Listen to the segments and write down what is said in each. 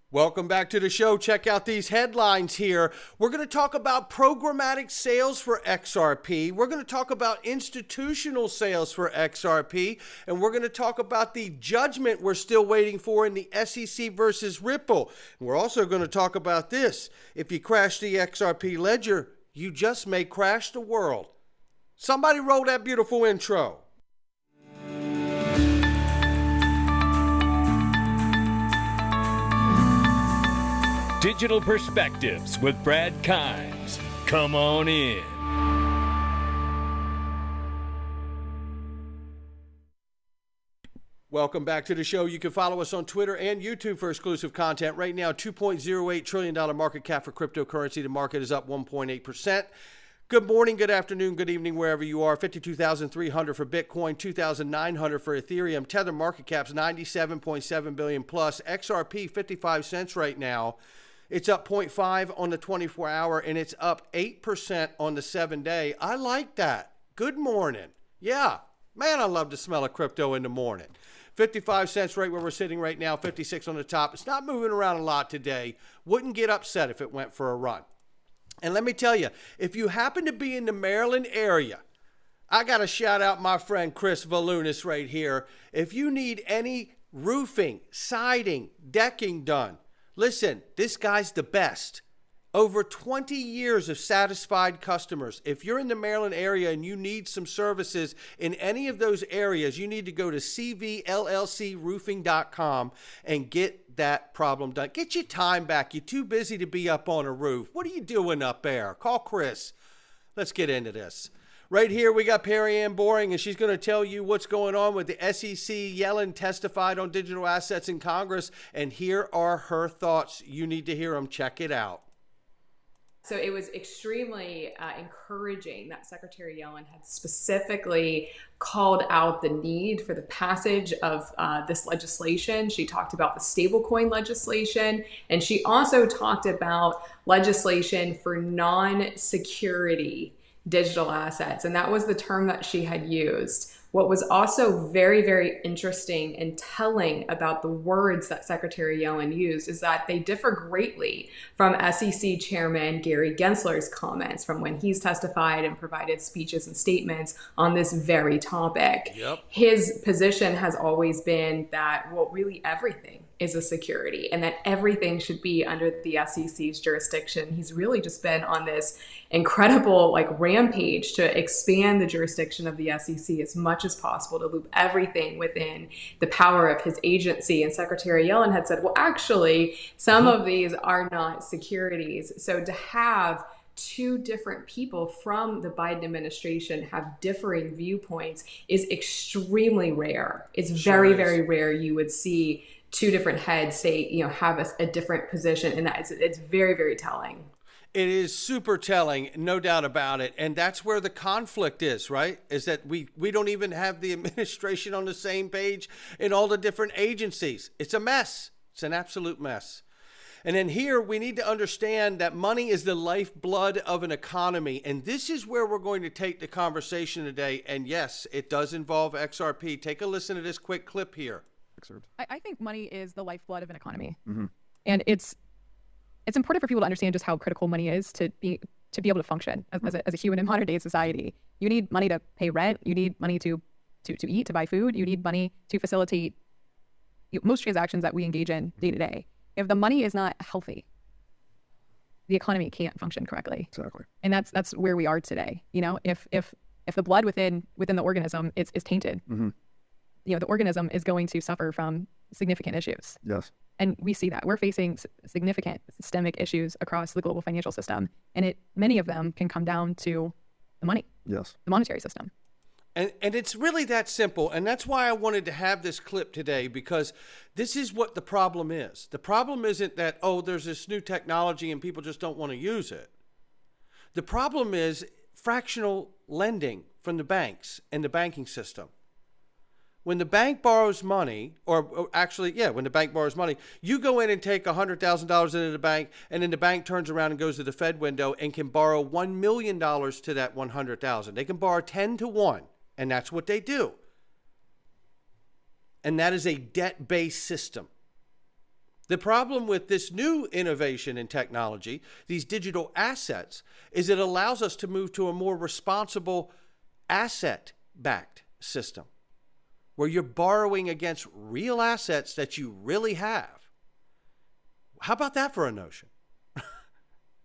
Welcome back to the show. Check out these headlines here. We're going to talk about programmatic sales for XRP. We're going to talk about institutional sales for XRP. And we're going to talk about the judgment we're still waiting for in the SEC versus Ripple. And we're also going to talk about this. If you crash the XRP ledger, you just may crash the world. Somebody roll that beautiful intro. Digital Perspectives with Brad Kimes. Come on in. Welcome back to the show. You can follow us on Twitter and YouTube for exclusive content. Right now, $2.08 trillion market cap for cryptocurrency. The market is up 1.8%. Good morning, good afternoon, good evening, wherever you are. 52,300 for Bitcoin, 2,900 for Ethereum. Tether market cap's 97.7 billion plus. XRP 55 cents right now. It's up 0.5 on the 24-hour, and it's up 8% on the 7-day. I like that. Good morning. Yeah, man, I love the smell of crypto in the morning. 55 cents right where we're sitting right now, 56 on the top. It's not moving around a lot today. Wouldn't get upset if it went for a run. And let me tell you, if you happen to be in the Maryland area, I got to shout out my friend Chris Valunas right here. If you need any roofing, siding, decking done, listen, this guy's the best. Over 20 years of satisfied customers. If you're in the Maryland area and you need some services in any of those areas, you need to go to cvllcroofing.com and get that problem done. Get your time back. You're too busy to be up on a roof. What are you doing up there? Call Chris. Let's get into this. Right here, we got Perry Ann Boring, and she's going to tell you what's going on with the SEC. Yellen testified on digital assets in Congress, and here are her thoughts. You need to hear them. Check it out. So it was extremely encouraging that Secretary Yellen had specifically called out the need for the passage of this legislation. She talked about the stablecoin legislation, and she also talked about legislation for non-security digital assets. And that was the term that she had used. What was also very, very interesting and telling about the words that Secretary Yellen used is that they differ greatly from SEC Chairman Gary Gensler's comments from when he's testified and provided speeches and statements on this very topic. Yep. His position has always been that, well, really everything is a security and that everything should be under the SEC's jurisdiction. He's really just been on this incredible rampage to expand the jurisdiction of the SEC as much as possible to loop everything within the power of his agency. And Secretary Yellen had said, well, actually, some of these are not securities. So to have two different people from the Biden administration have differing viewpoints is extremely rare. It's very, very rare you would see two different heads say, have a different position. And that it's very, very telling. It is super telling, no doubt about it. And that's where the conflict is, right? Is that we don't even have the administration on the same page in all the different agencies. It's a mess. It's an absolute mess. And then here we need to understand that money is the lifeblood of an economy. And this is where we're going to take the conversation today. And yes, it does involve XRP. Take a listen to this quick clip here. I think money is the lifeblood of an economy. Mm-hmm. And it's important for people to understand just how critical money is to be able to function as a human in modern day society. You need money to pay rent. You need money to eat, to buy food. You need money to facilitate most transactions that we engage in day to day. If the money is not healthy, the economy can't function correctly. Exactly. And that's where we are today. If the blood within the organism is tainted, mm-hmm. The organism is going to suffer from significant issues. Yes. And we see that. We're facing significant systemic issues across the global financial system. And many of them can come down to the money. Yes. The monetary system. And it's really that simple. And that's why I wanted to have this clip today, because this is what the problem is. The problem isn't that, there's this new technology and people just don't want to use it. The problem is fractional lending from the banks and the banking system. When the bank borrows money, when the bank borrows money, you go in and take $100,000 into the bank, and then the bank turns around and goes to the Fed window and can borrow $1 million to that $100,000. They can borrow 10 to 1, and that's what they do. And that is a debt-based system. The problem with this new innovation in technology, these digital assets, is it allows us to move to a more responsible asset-backed system where you're borrowing against real assets that you really have. How about that for a notion?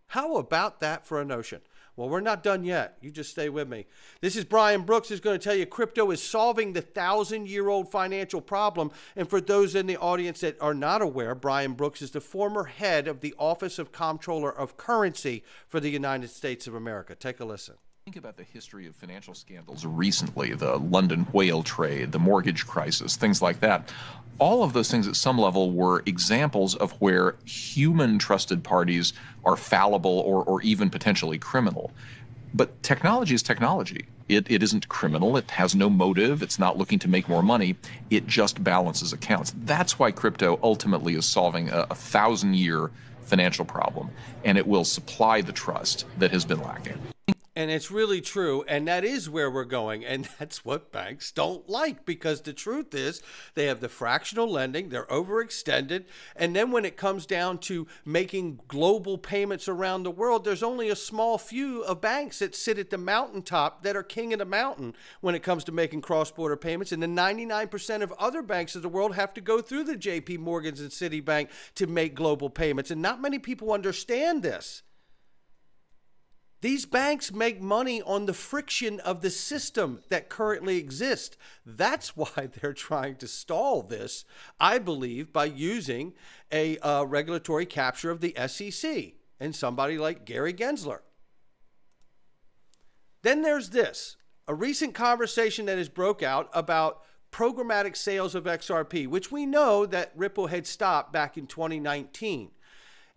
How about that for a notion? Well, we're not done yet. You just stay with me. This is Brian Brooks, who's going to tell you crypto is solving the 1,000-year-old financial problem. And for those in the audience that are not aware, Brian Brooks is the former head of the Office of Comptroller of Currency for the United States of America. Take a listen. Think about the history of financial scandals recently, the London whale trade, the mortgage crisis, things like that. All of those things at some level were examples of where human trusted parties are fallible or even potentially criminal. But technology is technology. It isn't criminal. It has no motive. It's not looking to make more money. It just balances accounts. That's why crypto ultimately is solving a 1,000-year financial problem, and it will supply the trust that has been lacking. And it's really true, and that is where we're going, and that's what banks don't like, because the truth is they have the fractional lending, they're overextended, and then when it comes down to making global payments around the world, there's only a small few of banks that sit at the mountaintop that are king of the mountain when it comes to making cross-border payments, and the 99% of other banks of the world have to go through the JP Morgans and Citibank to make global payments, and not many people understand this. These banks make money on the friction of the system that currently exists. That's why they're trying to stall this, I believe, by using a regulatory capture of the SEC and somebody like Gary Gensler. Then there's this, a recent conversation that has broke out about programmatic sales of XRP, which we know that Ripple had stopped back in 2019.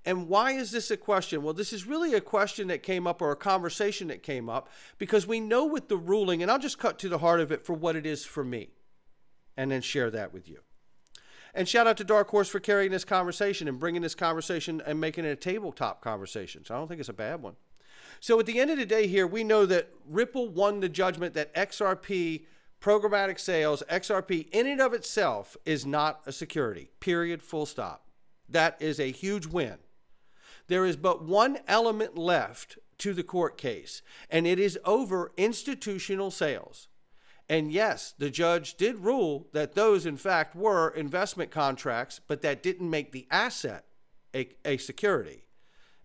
And why is this a question? Well, this is really a question that came up, or a conversation that came up, because we know with the ruling, and I'll just cut to the heart of it for what it is for me, and then share that with you. And shout out to Dark Horse for carrying this conversation and bringing this conversation and making it a tabletop conversation. So I don't think it's a bad one. So at the end of the day here, we know that Ripple won the judgment that XRP programmatic sales, XRP in and of itself is not a security, period, full stop. That is a huge win. There is but one element left to the court case, and it is over institutional sales. And yes, the judge did rule that those, in fact, were investment contracts, but that didn't make the asset a security.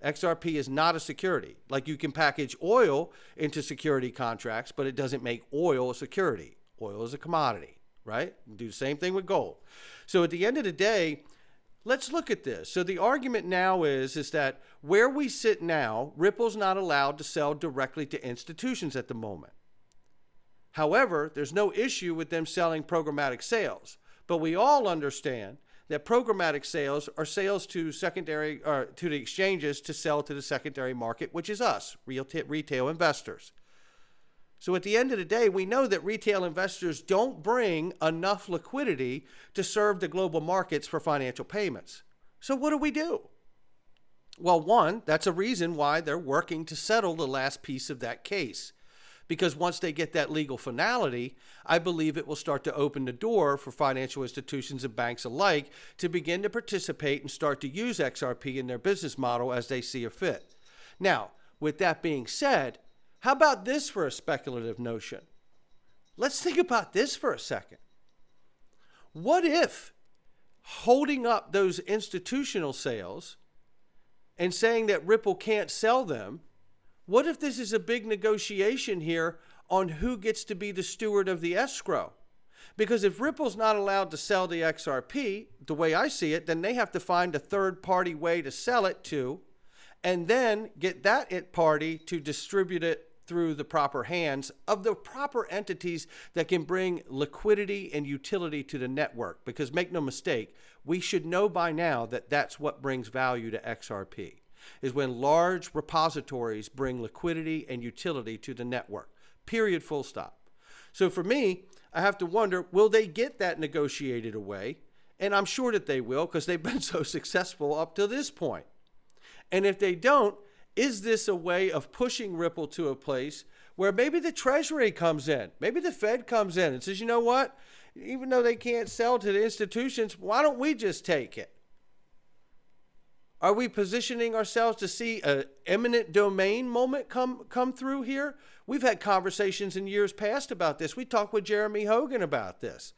XRP is not a security. Like, you can package oil into security contracts, but it doesn't make oil a security. Oil is a commodity, right? Do the same thing with gold. So at the end of the day, let's look at this. So the argument now is that where we sit now, Ripple's not allowed to sell directly to institutions at the moment. However, there's no issue with them selling programmatic sales. But we all understand that programmatic sales are sales to secondary, or to the exchanges to sell to the secondary market, which is us, retail investors. So at the end of the day, we know that retail investors don't bring enough liquidity to serve the global markets for financial payments. So what do? Well, one, that's a reason why they're working to settle the last piece of that case. Because once they get that legal finality, I believe it will start to open the door for financial institutions and banks alike to begin to participate and start to use XRP in their business model as they see fit. Now, with that being said, how about this for a speculative notion? Let's think about this for a second. What if holding up those institutional sales and saying that Ripple can't sell them, what if this is a big negotiation here on who gets to be the steward of the escrow? Because if Ripple's not allowed to sell the XRP, the way I see it, then they have to find a third-party way to sell it to, and then get that party to distribute it through the proper hands of the proper entities that can bring liquidity and utility to the network. Because make no mistake, we should know by now that that's what brings value to XRP, is when large repositories bring liquidity and utility to the network, period, full stop. So for me, I have to wonder, will they get that negotiated away? And I'm sure that they will, because they've been so successful up to this point. And if they don't, is this a way of pushing Ripple to a place where maybe the Treasury comes in, maybe the Fed comes in and says, you know what, even though they can't sell to the institutions, why don't we just take it? Are we positioning ourselves to see an eminent domain moment come through here? We've had conversations in years past about this. We talked with Jeremy Hogan about this.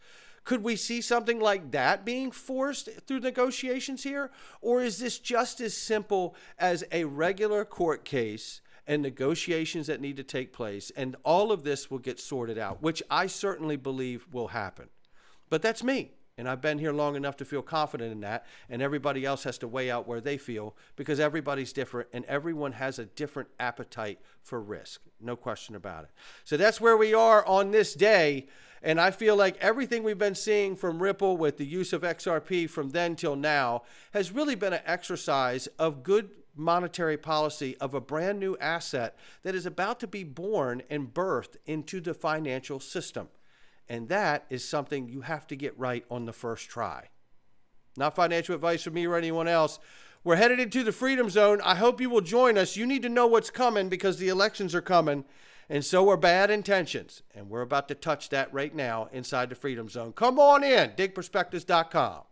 Could we see something like that being forced through negotiations here? Or is this just as simple as a regular court case and negotiations that need to take place, and all of this will get sorted out, which I certainly believe will happen? But that's me. And I've been here long enough to feel confident in that, and everybody else has to weigh out where they feel, because everybody's different and everyone has a different appetite for risk. No question about it. So that's where we are on this day, and I feel like everything we've been seeing from Ripple with the use of XRP from then till now has really been an exercise of good monetary policy of a brand new asset that is about to be born and birthed into the financial system. And that is something you have to get right on the first try. Not financial advice from me or anyone else. We're headed into the Freedom Zone. I hope you will join us. You need to know what's coming, because the elections are coming, and so are bad intentions. And we're about to touch that right now inside the Freedom Zone. Come on in, digperspectives.com.